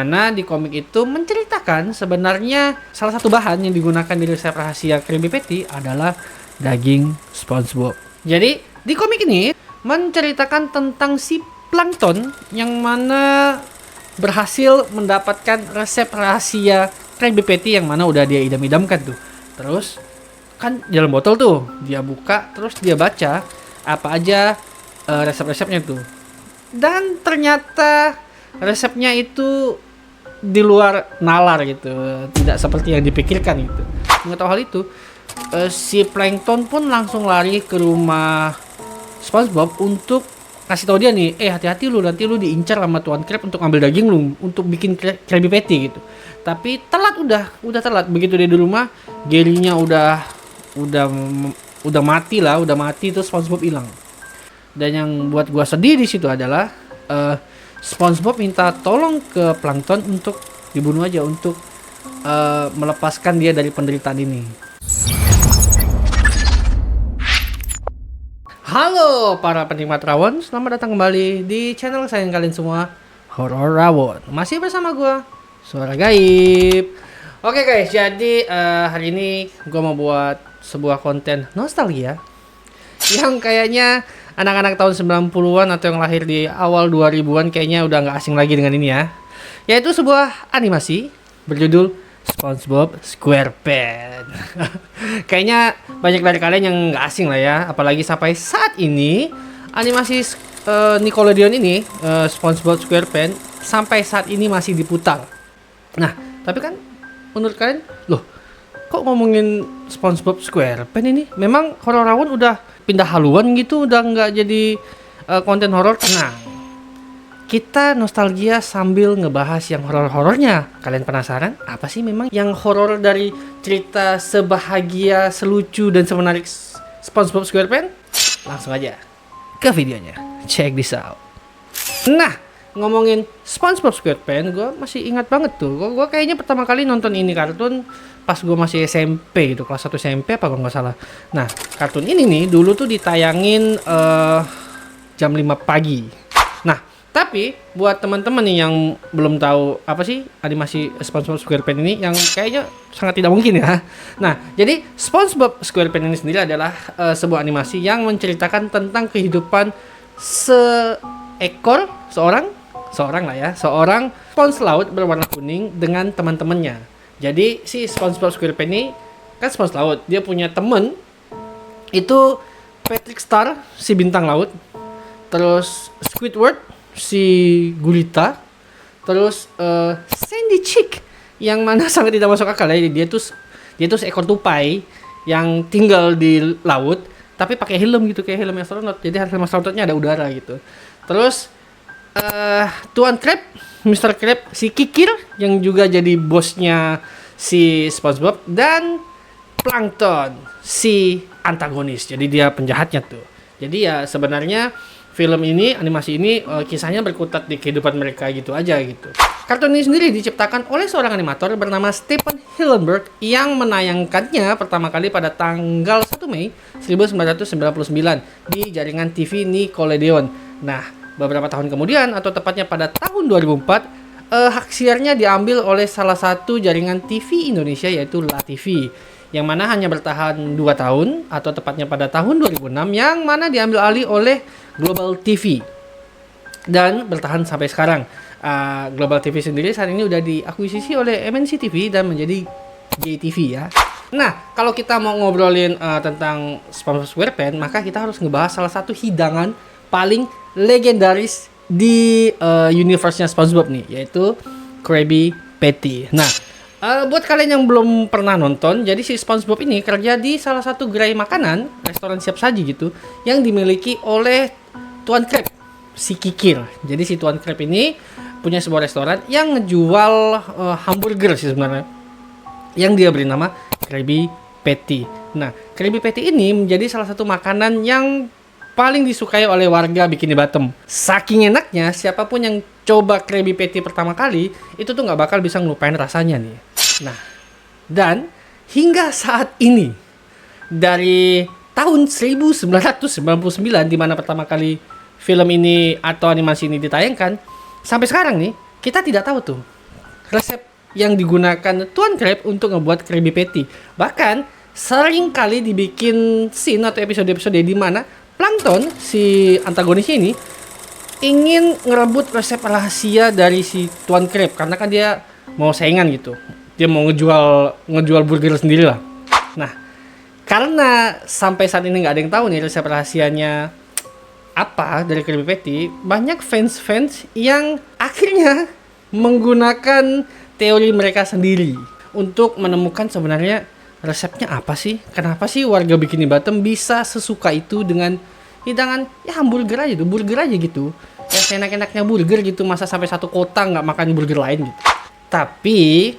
Karena di komik itu menceritakan sebenarnya salah satu bahan yang digunakan di resep rahasia Krabby Patty adalah daging SpongeBob. Jadi di komik ini menceritakan tentang si Plankton yang mana berhasil mendapatkan resep rahasia Krabby Patty yang mana udah dia idam-idamkan tuh. Terus kan dalam botol tuh dia buka, terus dia baca apa aja resep-resepnya tuh. Dan ternyata resepnya itu di luar nalar gitu, tidak seperti yang dipikirkan gitu. Nggak tahu hal itu, si Plankton pun langsung lari ke rumah SpongeBob untuk kasih tahu dia nih, hati-hati lu, nanti lu diincar sama Tuan Krab untuk ambil daging lu untuk bikin Krabby Patty gitu. Tapi telat, udah telat. Begitu dia di rumah, Gary-nya udah mati lah, terus SpongeBob hilang. Dan yang buat gua sedih di situ adalah SpongeBob minta tolong ke Plankton untuk dibunuh aja untuk melepaskan dia dari penderitaan ini. Halo para penikmat rawon, selamat datang kembali di channel kesayangan kalian semua, Horror Rawon. Masih bersama gua, Suara Gaib. Oke guys, jadi hari ini gua mau buat sebuah konten nostalgia yang kayaknya anak-anak tahun 90-an atau yang lahir di awal 2000-an kayaknya udah nggak asing lagi dengan ini ya. Yaitu sebuah animasi berjudul SpongeBob SquarePants. Kayaknya banyak dari kalian yang nggak asing lah ya. Apalagi sampai saat ini animasi Nickelodeon ini, SpongeBob SquarePants sampai saat ini masih diputar. Nah, tapi kan menurut kalian, loh kok ngomongin SpongeBob SquarePants ini? Memang Horror Rawon udah pindah haluan gitu, udah nggak jadi konten horor? Tenang, kita nostalgia sambil ngebahas yang horor-horornya. Kalian penasaran apa sih memang yang horor dari cerita sebahagia, selucu dan semenarik SpongeBob SquarePants? Langsung aja ke videonya, check this out. Nah, ngomongin SpongeBob SquarePants, gue masih ingat banget tuh. Gue kayaknya pertama kali nonton ini kartun pas gue masih SMP gitu, kelas 1 SMP apa kalau nggak salah. Nah, kartun ini nih dulu tuh ditayangin jam 5 pagi. Nah, tapi buat teman-teman nih yang belum tahu apa sih animasi SpongeBob SquarePants ini, yang kayaknya sangat tidak mungkin ya. Nah, jadi SpongeBob SquarePants ini sendiri adalah sebuah animasi yang menceritakan tentang kehidupan seorang spons laut berwarna kuning dengan teman-temannya. Jadi si SpongeBob SquarePants ini kan spons laut, dia punya temen itu Patrick Star, si bintang laut, terus Squidward, si gurita, terus Sandy Chick yang mana sangat tidak masuk akal ya. Dia tuh seekor tupai yang tinggal di laut tapi pakai helm gitu, kayak helm astronot. Jadi helm astronotnya ada udara gitu. Terus Tuan Krab, Mr. Krab, si Kikir yang juga jadi bosnya si SpongeBob, dan Plankton, si antagonis. Jadi dia penjahatnya tuh. Jadi ya sebenarnya film ini, animasi ini kisahnya berkutat di kehidupan mereka gitu aja gitu. Kartun ini sendiri diciptakan oleh seorang animator bernama Stephen Hillenburg yang menayangkannya pertama kali pada tanggal 1 Mei 1999 di jaringan TV Nickelodeon. Nah, beberapa tahun kemudian atau tepatnya pada tahun 2004, hak siarnya diambil oleh salah satu jaringan TV Indonesia yaitu LaTV, yang mana hanya bertahan 2 tahun atau tepatnya pada tahun 2006, yang mana diambil alih oleh Global TV dan bertahan sampai sekarang. Global TV sendiri saat ini udah diakuisisi oleh MNC TV dan menjadi JTV ya. Nah, kalau kita mau ngobrolin tentang SpongeBob SquarePants, maka kita harus ngebahas salah satu hidangan paling legendaris di universe-nya SpongeBob nih, yaitu Krabby Patty. Nah, buat kalian yang belum pernah nonton, jadi si SpongeBob ini kerja di salah satu gerai makanan, restoran siap saji gitu, yang dimiliki oleh Tuan Krab, si Kikir. Jadi si Tuan Krab ini punya sebuah restoran yang ngejual hamburger sih sebenarnya, yang dia beri nama Krabby Patty. Nah, Krabby Patty ini menjadi salah satu makanan yang paling disukai oleh warga Bikini Bottom. Saking enaknya, siapapun yang coba Krabby Patty pertama kali itu tuh nggak bakal bisa ngelupain rasanya nih. Nah, dan hingga saat ini, dari tahun 1999 di mana pertama kali film ini atau animasi ini ditayangkan, sampai sekarang nih kita tidak tahu tuh resep yang digunakan Tuan Crab untuk ngebuat Krabby Patty. Bahkan sering kali dibikin scene atau episode-episode di mana Plankton, si antagonisnya ini, ingin ngerebut resep rahasia dari si Tuan Crab karena kan dia mau saingan gitu. Dia mau ngejual burger sendiri lah. Nah, karena sampai saat ini nggak ada yang tahu nih resep rahasianya apa dari Krabby Patty, banyak fans yang akhirnya menggunakan teori mereka sendiri untuk menemukan sebenarnya resepnya apa sih? Kenapa sih warga Bikini Bottom bisa sesuka itu dengan hidangan ya hamburger aja tuh, burger aja gitu. Ya seenak-enaknya burger gitu, masa sampai satu kota nggak makan burger lain gitu. Tapi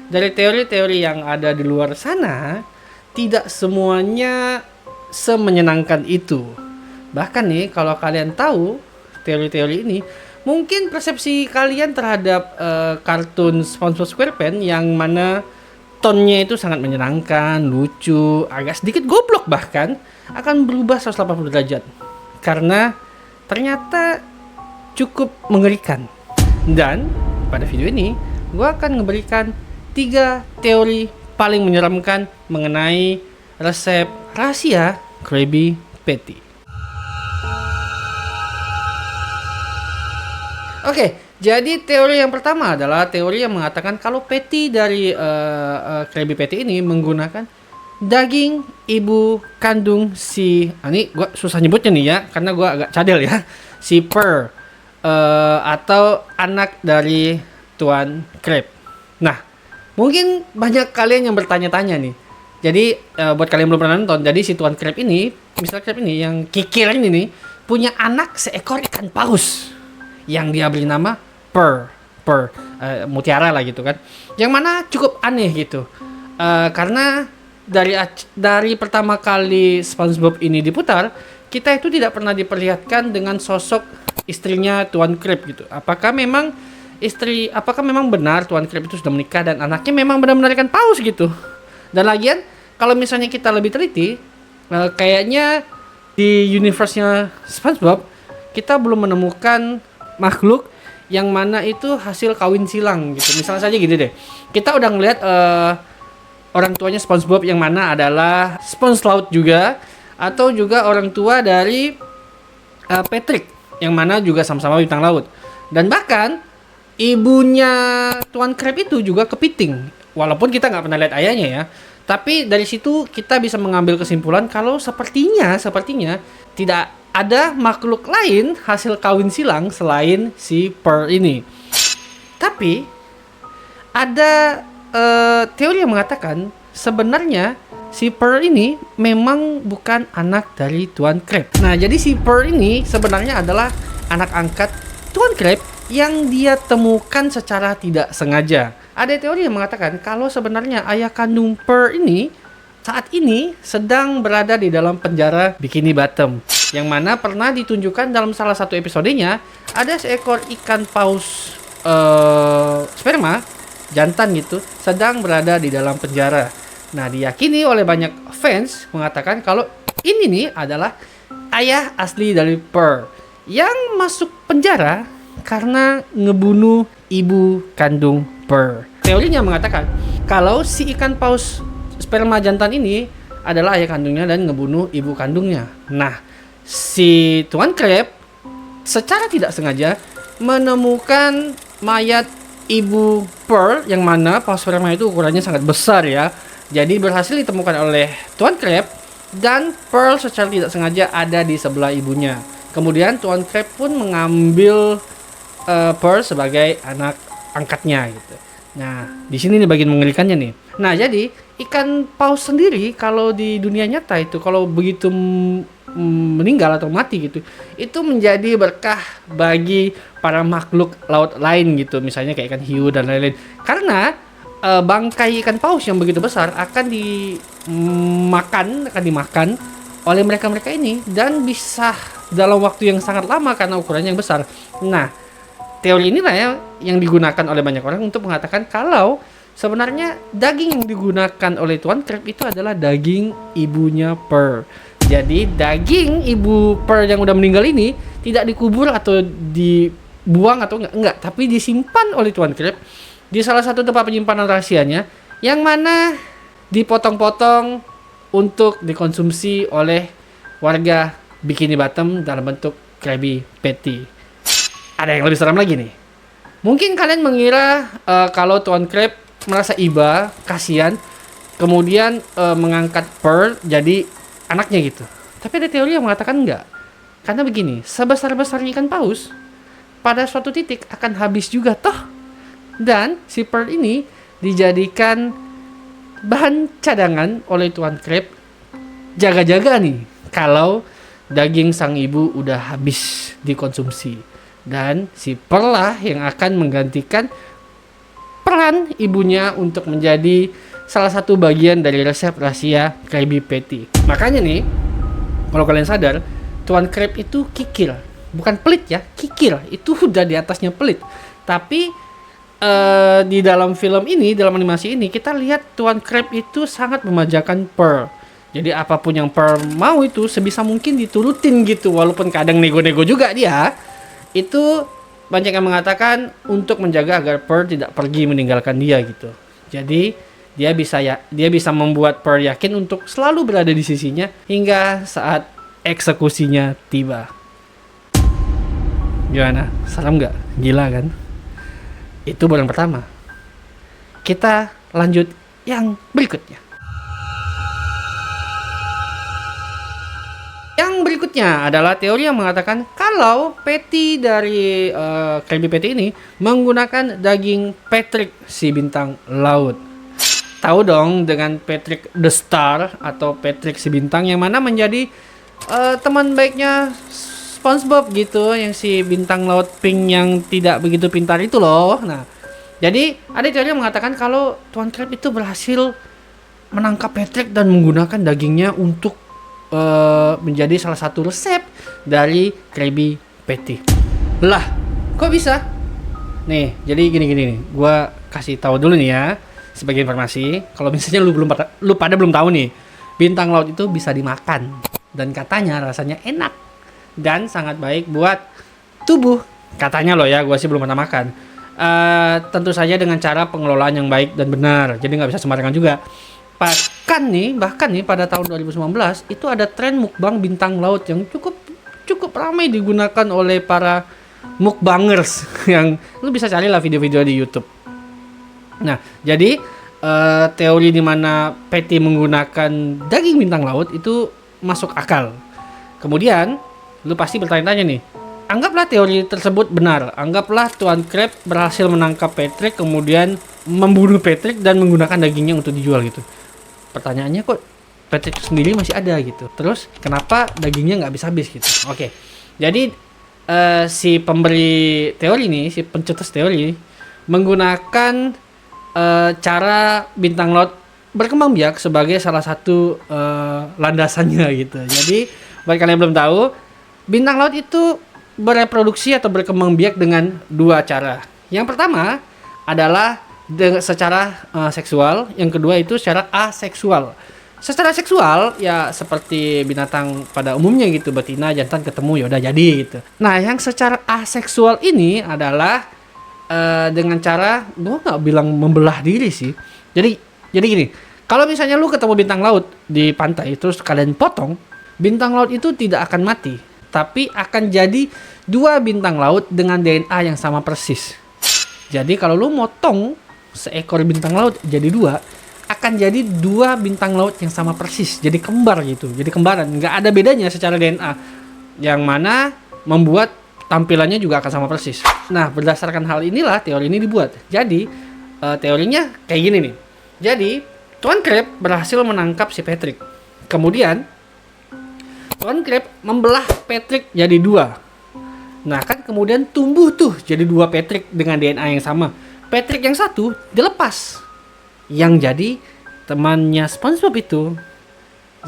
dari teori-teori yang ada di luar sana, tidak semuanya semenyenangkan itu. Bahkan nih, kalau kalian tahu teori-teori ini, mungkin persepsi kalian terhadap kartun SpongeBob SquarePants yang mana tonnya itu sangat menyenangkan, lucu, agak sedikit goblok bahkan, akan berubah 180 derajat. Karena ternyata cukup mengerikan. Dan pada video ini, gue akan memberikan 3 teori paling menyeramkan mengenai resep rahasia Krabby Patty. Oke, jadi teori yang pertama adalah teori yang mengatakan kalau patty dari Krabby Patty ini menggunakan daging ibu kandung si, ini gue susah nyebutnya nih ya, karena gue agak cadel ya, si Pearl atau anak dari Tuan Crab. Nah, mungkin banyak kalian yang bertanya-tanya nih. Jadi buat kalian yang belum pernah nonton, jadi si Tuan Crab ini, Mr. Crab ini yang kikir ini nih, punya anak seekor ikan paus yang dia beri nama Pearl, mutiara lah gitu kan. Yang mana cukup aneh gitu. Karena dari pertama kali SpongeBob ini diputar, kita itu tidak pernah diperlihatkan dengan sosok istrinya Tuan Crab gitu. Apakah memang benar Tuan Crab itu sudah menikah dan anaknya memang benar-benar ikan paus gitu. Dan lagian kalau misalnya kita lebih teliti, kayaknya di universe-nya SpongeBob kita belum menemukan makhluk yang mana itu hasil kawin silang gitu. Misalnya saja gini deh, kita udah ngeliat orang tuanya SpongeBob yang mana adalah SpongeLoud juga, atau juga orang tua dari Patrick yang mana juga sama-sama bintang laut. Dan bahkan ibunya Tuan Crab itu juga kepiting, walaupun kita nggak pernah lihat ayahnya ya. Tapi dari situ kita bisa mengambil kesimpulan kalau sepertinya tidak ada makhluk lain hasil kawin silang selain si Pearl ini. Tapi ada teori yang mengatakan sebenarnya si Pearl ini memang bukan anak dari Tuan Crab. Nah, jadi si Pearl ini sebenarnya adalah anak angkat Tuan Crab yang dia temukan secara tidak sengaja. Ada teori yang mengatakan kalau sebenarnya ayah kandung Pearl ini saat ini sedang berada di dalam penjara Bikini Bottom, yang mana pernah ditunjukkan dalam salah satu episodenya ada seekor ikan paus sperma jantan gitu sedang berada di dalam penjara. Nah, diyakini oleh banyak fans mengatakan kalau ini nih adalah ayah asli dari Pearl yang masuk penjara karena ngebunuh ibu kandung Pearl. Teorinya mengatakan kalau si ikan paus sperma jantan ini adalah ayah kandungnya dan ngebunuh ibu kandungnya. Nah, si Tuan Crab secara tidak sengaja menemukan mayat ibu Pearl yang mana paus sperma itu ukurannya sangat besar ya. Jadi berhasil ditemukan oleh Tuan Crab dan Pearl secara tidak sengaja ada di sebelah ibunya. Kemudian Tuan Crab pun mengambil Pearl sebagai anak angkatnya gitu. Nah, di sini nih bagian mengerikannya nih. Nah, jadi ikan paus sendiri kalau di dunia nyata itu kalau begitu meninggal atau mati gitu, itu menjadi berkah bagi para makhluk laut lain gitu, misalnya kayak ikan hiu dan lain-lain. Karena bangkai ikan paus yang begitu besar akan dimakan oleh mereka ini dan bisa dalam waktu yang sangat lama karena ukurannya yang besar. Nah, teori inilah ya yang digunakan oleh banyak orang untuk mengatakan kalau sebenarnya daging yang digunakan oleh Tuan Crab itu adalah daging ibunya Pearl. Jadi daging ibu Pearl yang udah meninggal ini tidak dikubur atau dibuang atau enggak, tapi disimpan oleh Tuan Crab di salah satu tempat penyimpanan rahasianya, yang mana dipotong-potong untuk dikonsumsi oleh warga Bikini Bottom dalam bentuk Krabby Patty. Ada yang lebih seram lagi nih. Mungkin kalian mengira kalau Tuan Crab merasa iba, kasihan, kemudian mengangkat Pearl jadi anaknya gitu. Tapi ada teori yang mengatakan enggak. Karena begini, sebesar-besarnya ikan paus, pada suatu titik akan habis juga toh. Dan si Pearl ini dijadikan bahan cadangan oleh Tuan Crab. Jaga-jaga nih, kalau daging sang ibu udah habis dikonsumsi. Dan si Pearl lah yang akan menggantikan peran ibunya untuk menjadi salah satu bagian dari resep rahasia Krabby Patty. Makanya nih, kalau kalian sadar, Tuan Crab itu kikir, bukan pelit ya, kikir. Itu udah di atasnya pelit. Tapi di dalam film ini, dalam animasi ini, kita lihat Tuan Crab itu sangat memanjakan Pearl. Jadi apapun yang Pearl mau itu sebisa mungkin diturutin gitu, walaupun kadang nego-nego juga dia. Itu banyak yang mengatakan untuk menjaga agar Pearl tidak pergi meninggalkan dia gitu. Jadi dia bisa membuat Pearl yakin untuk selalu berada di sisinya hingga saat eksekusinya tiba. Gimana? Serem nggak? Gila kan? Itu baru yang pertama. Kita lanjut yang berikutnya. Yang berikutnya adalah teori yang mengatakan kalau patty dari Krabby Patty ini menggunakan daging Patrick si bintang laut. Tahu dong dengan Patrick the Star atau Patrick si bintang yang mana menjadi teman baiknya SpongeBob gitu, yang si bintang laut pink yang tidak begitu pintar itu loh. Nah, jadi ada teori yang mengatakan kalau Tuan Crab itu berhasil menangkap Patrick dan menggunakan dagingnya untuk menjadi salah satu resep dari Krabby Patty. Lah, kok bisa? Nih, jadi gini nih. Gua kasih tahu dulu nih ya sebagai informasi. Kalau misalnya lu pada belum tahu nih, bintang laut itu bisa dimakan dan katanya rasanya enak dan sangat baik buat tubuh. Katanya loh ya, gua sih belum pernah makan. Tentu saja dengan cara pengelolaan yang baik dan benar. Jadi nggak bisa sembarangan juga. Bahkan nih pada tahun 2019 itu ada tren mukbang bintang laut yang cukup ramai digunakan oleh para mukbangers yang lu bisa cari lah video-video di YouTube. Nah, jadi teori di mana Patty menggunakan daging bintang laut itu masuk akal. Kemudian lu pasti bertanya-tanya nih, anggaplah teori tersebut benar. Anggaplah Tuan Crab berhasil menangkap Patrick, kemudian membunuh Patrick dan menggunakan dagingnya untuk dijual gitu. Pertanyaannya kok Patrick sendiri masih ada gitu. Terus kenapa dagingnya nggak habis-habis gitu? Oke. Jadi si pemberi teori ini, si pencetus teori menggunakan cara bintang laut berkembang biak sebagai salah satu landasannya gitu. Jadi bagi kalian yang belum tahu, bintang laut itu bereproduksi atau berkembang biak dengan dua cara. Yang pertama adalah secara seksual, yang kedua itu secara aseksual. Secara seksual ya seperti binatang pada umumnya gitu, betina jantan ketemu ya udah jadi gitu. Nah, yang secara aseksual ini adalah dengan cara, gue nggak bilang membelah diri sih. Jadi gini, kalau misalnya lu ketemu bintang laut di pantai terus kalian potong, bintang laut itu tidak akan mati, tapi akan jadi dua bintang laut dengan DNA yang sama persis. Jadi kalau lu motong seekor bintang laut jadi dua, akan jadi dua bintang laut yang sama persis, jadi kembar gitu, jadi kembaran, nggak ada bedanya secara DNA, yang mana membuat tampilannya juga akan sama persis. Nah, berdasarkan hal inilah teori ini dibuat. Jadi teorinya kayak gini nih. Jadi Tuan Crab berhasil menangkap si Patrick, kemudian Tuan Crab membelah Patrick jadi dua. Nah, kan kemudian tumbuh tuh jadi dua Patrick dengan DNA yang sama. Patrick yang satu dilepas, yang jadi temannya SpongeBob itu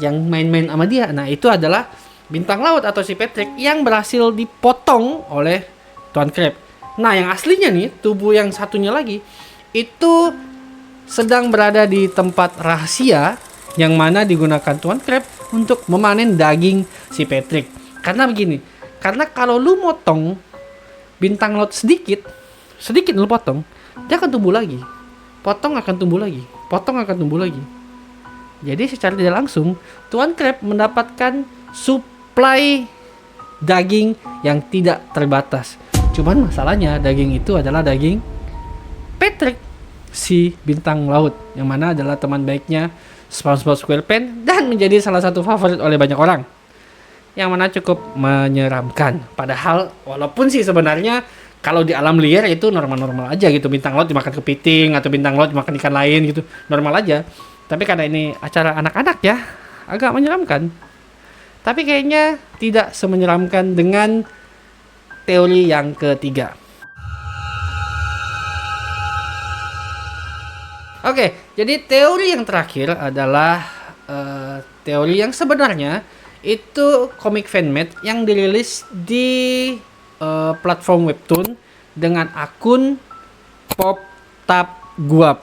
yang main-main sama dia. Nah, itu adalah bintang laut atau si Patrick yang berhasil dipotong oleh Tuan Crab. Nah, yang aslinya nih, tubuh yang satunya lagi itu sedang berada di tempat rahasia yang mana digunakan Tuan Crab untuk memanen daging si Patrick. Karena begini, karena kalau lu motong bintang laut sedikit lu potong, dia akan tumbuh lagi. Potong akan tumbuh lagi. Potong akan tumbuh lagi. Jadi secara tidak langsung, Tuan Crab mendapatkan suplai daging yang tidak terbatas. Cuman masalahnya daging itu adalah daging Patrick, si bintang laut, yang mana adalah teman baiknya SpongeBob SquarePants dan menjadi salah satu favorit oleh banyak orang. Yang mana cukup menyeramkan. Padahal walaupun sih sebenarnya kalau di alam liar itu normal-normal aja gitu. Bintang laut dimakan kepiting atau bintang laut dimakan ikan lain gitu. Normal aja. Tapi karena ini acara anak-anak ya, agak menyeramkan. Tapi kayaknya tidak semenyeramkan dengan teori yang ketiga. Oke, jadi teori yang terakhir adalah teori yang sebenarnya itu komik fanmade yang dirilis di platform webtoon dengan akun PopTapGuap,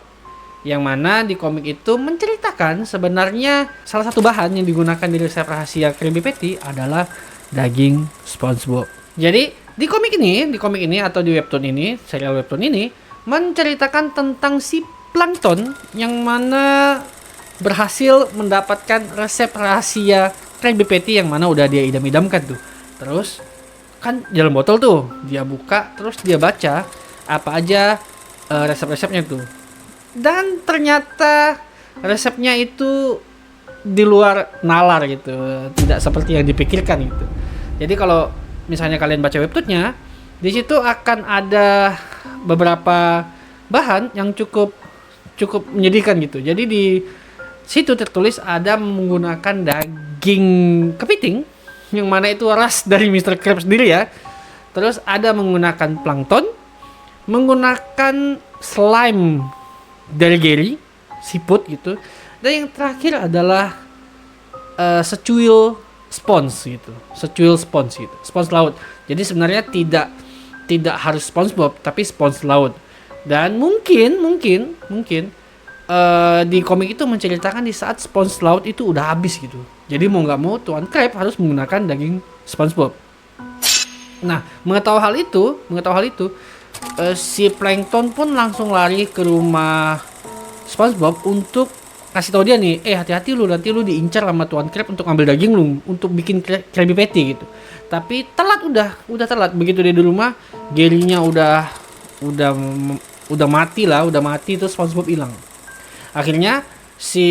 yang mana di komik itu menceritakan sebenarnya salah satu bahan yang digunakan di resep rahasia Krabby Patty adalah daging SpongeBob. Jadi di komik ini atau di webtoon ini, serial webtoon ini menceritakan tentang si Plankton yang mana berhasil mendapatkan resep rahasia Krabby Patty yang mana udah dia idam-idamkan tuh. Terus kan dalam botol tuh dia buka, terus dia baca apa aja resep-resepnya tuh. Dan ternyata resepnya itu di luar nalar gitu, tidak seperti yang dipikirkan gitu. Jadi kalau misalnya kalian baca webtoonnya, di situ akan ada beberapa bahan yang cukup menyedihkan gitu. Jadi di situ tertulis ada menggunakan daging kepiting, yang mana itu ras dari Mr. Krabs sendiri ya. Terus ada menggunakan plankton, menggunakan slime dari Gary, siput gitu. Dan yang terakhir adalah secuil spons gitu. Secuil spons gitu. Spons laut. Jadi sebenarnya tidak harus SpongeBob, tapi spons laut. Dan mungkin di komik itu menceritakan di saat spons laut itu udah habis gitu. Jadi mau nggak mau Tuan Crab harus menggunakan daging SpongeBob. Nah, mengetahui hal itu, si Plankton pun langsung lari ke rumah SpongeBob untuk kasih tahu dia nih, hati-hati lu, nanti lu diincar sama Tuan Crab untuk ambil daging lu untuk bikin Krabby Patty gitu. Tapi telat, udah telat. Begitu dia di rumah, Gary-nya udah mati terus SpongeBob hilang. Akhirnya si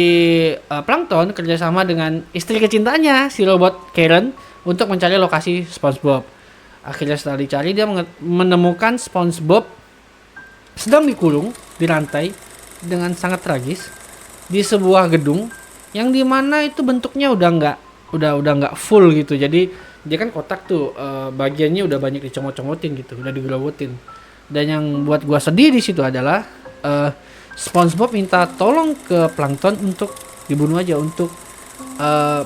Plankton kerjasama dengan istri kecintaannya si robot Karen untuk mencari lokasi SpongeBob. Akhirnya setelah dicari dia menemukan SpongeBob sedang dikurung di rantai dengan sangat tragis di sebuah gedung yang dimana itu bentuknya udah nggak full gitu. Jadi dia kan kotak tuh, bagiannya udah banyak dicomot-comotin gitu, udah digerobotin. Dan yang buat gua sedih di situ adalah SpongeBob minta tolong ke Plankton untuk dibunuh aja, untuk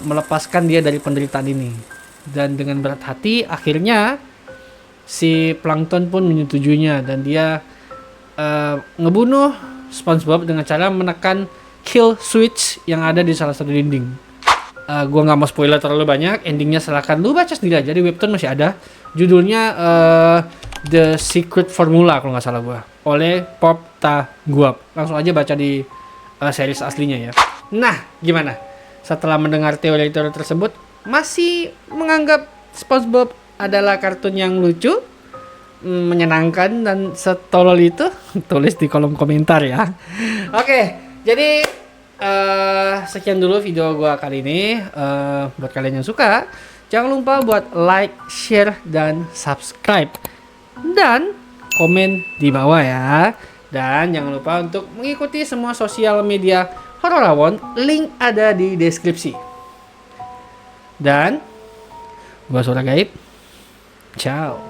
melepaskan dia dari penderitaan ini. Dan dengan berat hati akhirnya si Plankton pun menyetujuinya dan dia ngebunuh SpongeBob dengan cara menekan kill switch yang ada di salah satu dinding. Gua nggak mau spoiler terlalu banyak, endingnya silakan lu baca sendiri aja, di webtoon masih ada. Judulnya The Secret Formula kalau nggak salah gua, oleh PopTapGuap. Langsung aja baca di series aslinya ya. Nah, gimana? Setelah mendengar teori-teori tersebut, masih menganggap SpongeBob adalah kartun yang lucu, menyenangkan dan setolol itu? Tulis di kolom komentar ya. Oke, jadi sekian dulu video gua kali ini. Buat kalian yang suka, jangan lupa buat like, share, dan subscribe. Dan komen di bawah ya. Dan jangan lupa untuk mengikuti semua sosial media Hororawon, link ada di deskripsi. Dan gua Suara Gaib. Ciao.